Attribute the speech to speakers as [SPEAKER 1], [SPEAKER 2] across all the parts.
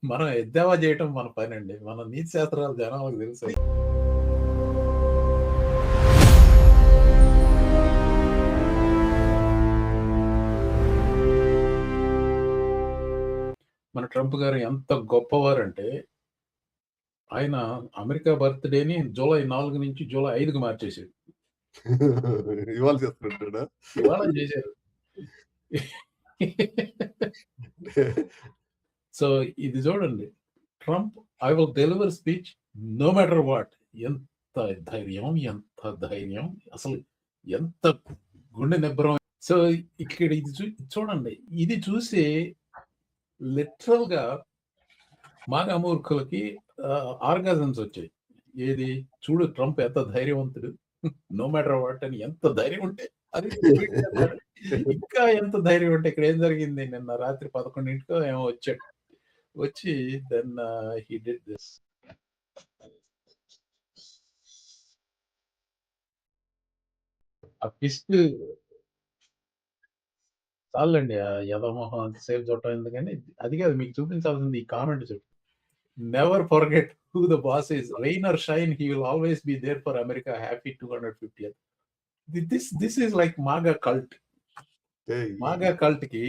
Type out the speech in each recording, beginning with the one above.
[SPEAKER 1] మనం ఎద్దేవా చేయటం మన పనండి. మన నీతి శాస్త్రాలు జనాలకు తెలుసాయి. మన ట్రంప్ గారు ఎంత గొప్పవారంటే, ఆయన అమెరికా బర్త్‌డేని జూలై 4 నుంచి జూలై 5కి మార్చేసాడు.
[SPEAKER 2] ఇవాళ చేస్తున్నట్టుడా?
[SPEAKER 1] ఇవాళ చేశారు. సో, ఇది చూడండి. Trump I will deliver speech no matter what. ఎంత ధైర్యం. అసలు ఎంత గుండె నిబ్బరం. సో, ఇక్కడ ఇది చూడండి. ఇది చూసి లిటరల్‌గా మాగా మూర్ఖులకి ఆర్గాజమ్స్ వచ్చాయి. ఏది చూడు ట్రంప్ ఎంత ధైర్యవంతుడు. నో మ్యాటర్ వాట్ అని ఎంత ధైర్యం ఉంటే అది ట్వీట్ చేస్తాడు. ఇంకా ఎంత ధైర్యం ఉంటే ఇక్కడ ఏం జరిగింది నిన్న రాత్రి 11కో ఏమో వచ్చాడు. వచ్చి దెన్ హి డిడ్ దిస్. ఆ పిస్ట్ చాలండి. ఆ యదమోహం అంతసేపు చూడటం ఎందుకని అది కాదు మీకు చూపించాల్సింది ఈ కామెంట్ చూడు. Never forget who the boss is. Rain or shine he will always be there for America. Happy 250th. This is like MAGA cult. MAGA cult కి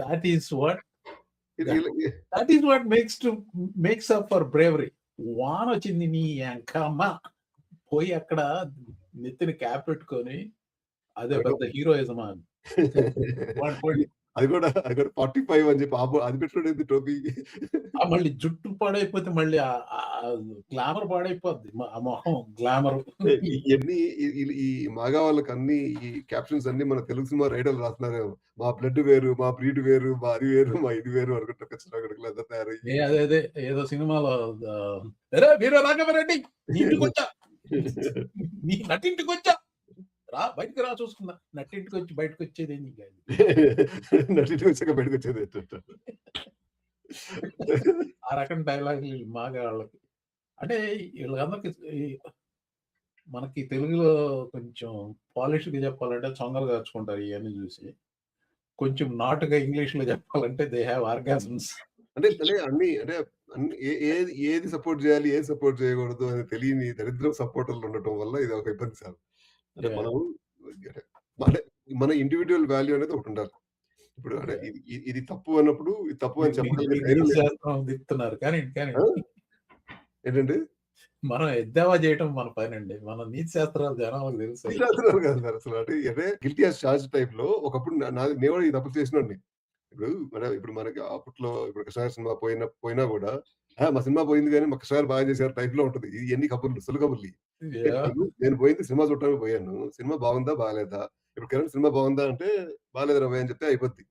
[SPEAKER 1] that is what makes up for bravery. వాన్ వచ్చింది నీ అంకమ్మ పోయి అక్కడ నెత్తిన cap పెట్టుకొని అదే పెద్ద హీరోయిజమా.
[SPEAKER 2] అది కూడా 45 అని చెప్పి అది పెట్టుకోండి టోపీ.
[SPEAKER 1] మళ్ళీ జుట్టు పాడైపోతే మళ్ళీ గ్లామర్ పాడైపోద్ది. ఆ మొహం గ్లామర్.
[SPEAKER 2] ఇవన్నీ ఈ మాగా వాళ్ళకి అన్ని ఈ క్యాప్షన్స్ అన్ని మన తెలుగు సినిమా రైటర్లు రాస్తున్నారేమో. మా బ్లడ్ వేరు, మా బ్రీడ్ వేరు, మా అది వేరు, మా ఇది వేరు అనుకుంటా ఖచ్చితంగా అందరూ తయారయ్యి.
[SPEAKER 1] అదే ఏదో సినిమాలో వీర రాఘవరెడ్డి నీ ఇంటికి వచ్చా, నీ నటింటికి వచ్చా, బయటకు రా చూసుకుందా. నటింటికి వచ్చి బయటకు వచ్చేది
[SPEAKER 2] నటింటికి వచ్చాక బయటకు వచ్చేది
[SPEAKER 1] ఆ రకం డైలాగులు మాగా వాళ్ళకి. అంటే వీళ్ళందరికి మనకి తెలుగులో కొంచెం పాలిష్గా చెప్పాలంటే చొంగలు కాచుకుంటారు ఇవన్నీ చూసి. కొంచెం నాటుగా ఇంగ్లీష్ లో చెప్పాలంటే దే హ్యావ్ ఆర్గాజమ్స్.
[SPEAKER 2] అంటే అన్ని ఏది సపోర్ట్ చేయాలి, ఏది సపోర్ట్ చేయకూడదు అని తెలియని దరిద్రం సపోర్టర్లు ఉండటం వల్ల ఇది ఒక ఇబ్బంది సార్. అంటే మనము అంటే మన ఇండివిడ్యువల్ వాల్యూ అనేది ఒకటి ఉండాలి. ఇప్పుడు అంటే ఇది తప్పు అన్నప్పుడు ఇది తప్పు అని
[SPEAKER 1] చెప్పగలుగుతున్నారు. కానీ ఏంటంటే మనం ఎద్దేవా చేయటం మన పనండి. మన నీతి శాస్త్రాలు జనాలకు తెలుసు.
[SPEAKER 2] కాదు సార్ అసలు. అంటే గిల్టీ యాజ్ చార్జ్ టైప్ లో ఒకప్పుడు నేను కూడా ఈ తప్పు చేసినోడిని. ఇప్పుడు మనకి అప్పట్లో ఇప్పుడు కృష్ణ సినిమా పోయినా కూడా మా సినిమా పోయింది కానీ మా కృష్ణ బాగా చేశారు టైప్ లో ఉంటది. ఎన్ని కబుర్లు సులు కబుర్లు. నేను పోయింది సినిమా చూడటానికి పోయాను. సినిమా బాగుందా బాగాలేదా, ఇప్పుడు కిరణ్ సినిమా బాగుందా అంటే బాగాలేదురా భయ్ అని చెప్తే అయిపోద్ది.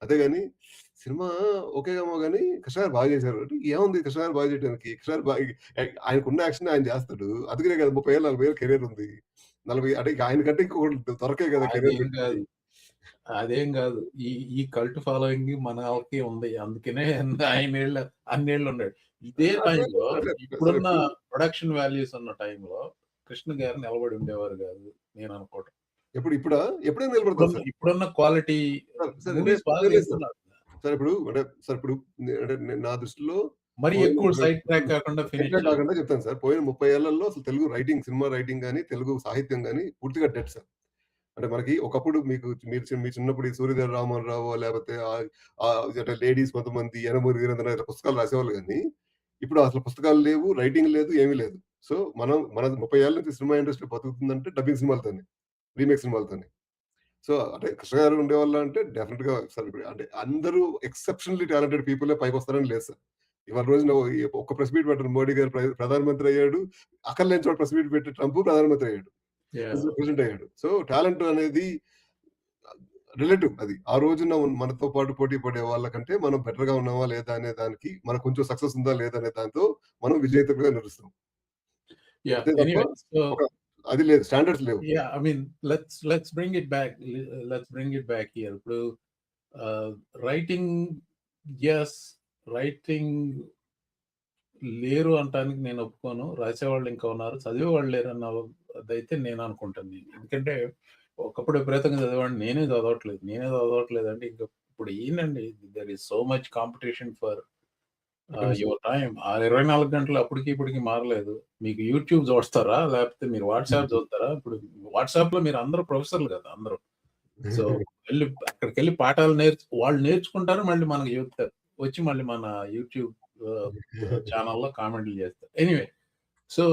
[SPEAKER 2] అదే గాని సినిమా ఓకేమో గానీ కృష్ణ గారు బాగా చేశారు అంటే ఏముంది కృష్ణ గారు బాగా చేయడానికి. కృష్ణ గారు ఆయనకున్న యాక్షన్ ఆయన చేస్తాడు. అందుకనే కదా 30 ఏళ్ళు 40 ఏళ్ళు కెరీర్ ఉంది. 40 అంటే ఆయన కంటే ఇంకొకటి దొరకే కదా కెరీర్.
[SPEAKER 1] అదేం కాదు. ఈ కల్ట్ ఫాలోయింగ్ మన వాళ్ళకి ఉంది. అందుకనే అన్నేళ్ళు ఉన్నాడు. ఇదే టైంలో ఇప్పుడున్న ప్రొడక్షన్ వాల్యూస్ ఉన్న టైంలో కృష్ణ గారు నిలబడి ఉండేవారు కాదు నేను అనుకోవటం.
[SPEAKER 2] ఎప్పుడైనా నిలబడతారు.
[SPEAKER 1] ఇప్పుడున్న క్వాలిటీ
[SPEAKER 2] సార్ ఇప్పుడు అంటే నా దృష్టిలో
[SPEAKER 1] మరి ఎక్కువ సైడ్ ట్రాక్ కాకుండా
[SPEAKER 2] చెప్తాను సార్. పోయిన 30 ఏళ్లలో అసలు తెలుగు రైటింగ్, సినిమా రైటింగ్ గాని, తెలుగు సాహిత్యం గాని పూర్తిగా డెడ్ సార్. అంటే మనకి ఒకప్పుడు మీ చిన్నప్పుడు సూర్యదేవ రామోహన్ రావు లేకపోతే అంటే లేడీస్ కొంతమంది యనమూరి వీరేంద్ర పుస్తకాలు రాసేవాళ్ళు కానీ ఇప్పుడు అసలు పుస్తకాలు లేవు, రైటింగ్ లేదు, ఏమీ లేదు. సో మన 30 ఏళ్ల నుంచి సినిమా ఇండస్ట్రీ బతుకుతుందంటే డబ్బింగ్ సినిమాలతోనే, రీమేక్ సినిమాలతోనే. సో అంటే కృష్ణ గారు ఉండేవాళ్ళ అంటే డెఫినెట్ గా సార్ అంటే అందరూ ఎక్సెప్షనల్లీ టాలెంటెడ్ పీపుల్ పైకి లేదు సార్. ఇవాళ రోజున ఒక్క ప్రెస్ మీట్ పెట్టారు. మోడీ గారు ప్రధానమంత్రి అయ్యాడు. అక్కర్లేని చోట ప్రెస్ మీట్ పెట్టి ట్రంప్ ప్రధానమంత్రి అయ్యాడు, ప్రెసిడెంట్ అయ్యాడు. సో టాలెంట్ అనేది రిలేటివ్. అది ఆ రోజున మనతో పాటు పోటీ పడే వాళ్ళకంటే మనం బెటర్ గా ఉన్నామా లేదా అనే దానికి మనకు కొంచెం సక్సెస్ ఉందా లేదా అనే దాంతో మనం విజేతగా నిలుస్తాం. అది లేదు, స్టాండర్డ్స్ లేవు.
[SPEAKER 1] I mean let's bring it back here. ఇప్పుడు రైటింగ్ లేరు అంటానికి నేను ఒప్పుకోను. రాసేవాళ్ళు ఇంకా ఉన్నారు, చదివేవాళ్ళు లేరు అన్నదైతే నేను అనుకుంటాను. ఎందుకంటే ఒకప్పుడు విపరీతంగా చదివాడిని. నేనే చదవట్లేదు అంటే ఇంకా ఇప్పుడు ఏంటండి, there is so much competition for your time. ఆ 24 గంటలు అప్పటికి ఇప్పటికి మారలేదు. మీకు యూట్యూబ్ చూస్తారా? లేకపోతే మీరు వాట్సాప్ చూస్తారా? ఇప్పుడు వాట్సాప్‌లో మీరు అందరూ ప్రొఫెసర్‌లు కదా! అందరూ. సో, అక్కడికెళ్ళి పాఠాలు వాళ్ళు నేర్చుకుంటారు. మళ్ళీ మనకు చెప్తారు. వచ్చి మళ్ళీ మన యూట్యూబ్ ఛానెల్‌లో కామెంట్‌లు చేస్తారు. Anyway so